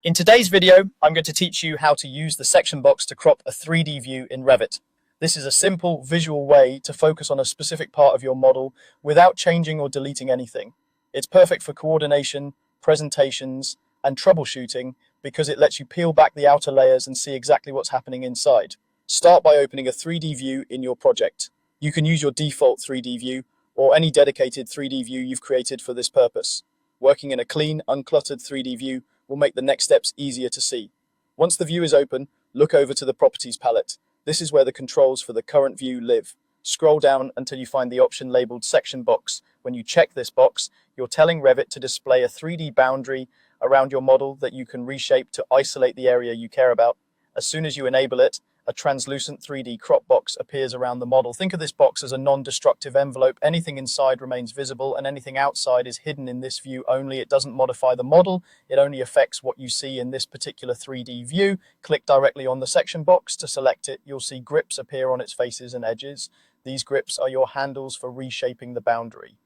In today's video, I'm going to teach you how to use the section box to crop a 3D view in Revit. This is a simple visual way to focus on a specific part of your model without changing or deleting anything. It's perfect for coordination, presentations, and troubleshooting because it lets you peel back the outer layers and see exactly what's happening inside. Start by opening a 3D view in your project. You can use your default 3D view or any dedicated 3D view you've created for this purpose. Working in a clean, uncluttered 3D view will make the next steps easier to see. Once the view is open, look over to the Properties palette. This is where the controls for the current view live. Scroll down until you find the option labeled Section Box. When you check this box, you're telling Revit to display a 3D boundary around your model that you can reshape to isolate the area you care about. As soon as you enable it, a translucent 3D crop box appears around the model. Think of this box as a non-destructive envelope. Anything inside remains visible and anything outside is hidden in this view only. It doesn't modify the model. It only affects what you see in this particular 3D view. Click directly on the section box to select it. You'll see grips appear on its faces and edges. These grips are your handles for reshaping the boundary.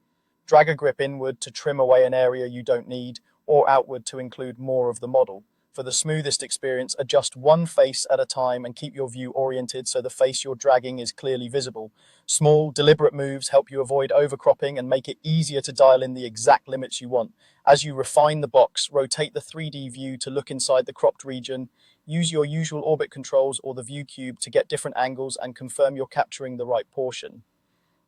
Drag a grip inward to trim away an area you don't need, or outward to include more of the model. For the smoothest experience, adjust one face at a time and keep your view oriented so the face you're dragging is clearly visible. Small, deliberate moves help you avoid overcropping and make it easier to dial in the exact limits you want. As you refine the box, rotate the 3D view to look inside the cropped region. Use your usual orbit controls or the view cube to get different angles and confirm you're capturing the right portion.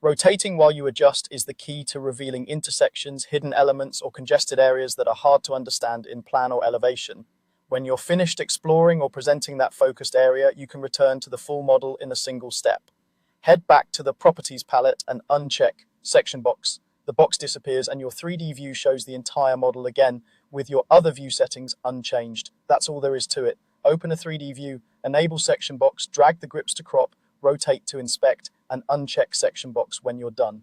Rotating while you adjust is the key to revealing intersections, hidden elements, or congested areas that are hard to understand in plan or elevation. When you're finished exploring or presenting that focused area, you can return to the full model in a single step. Head back to the Properties palette and uncheck Section Box. The box disappears and your 3D view shows the entire model again with your other view settings unchanged. That's all there is to it. Open a 3D view, enable Section Box, drag the grips to crop, rotate to inspect, and uncheck Section Box when you're done.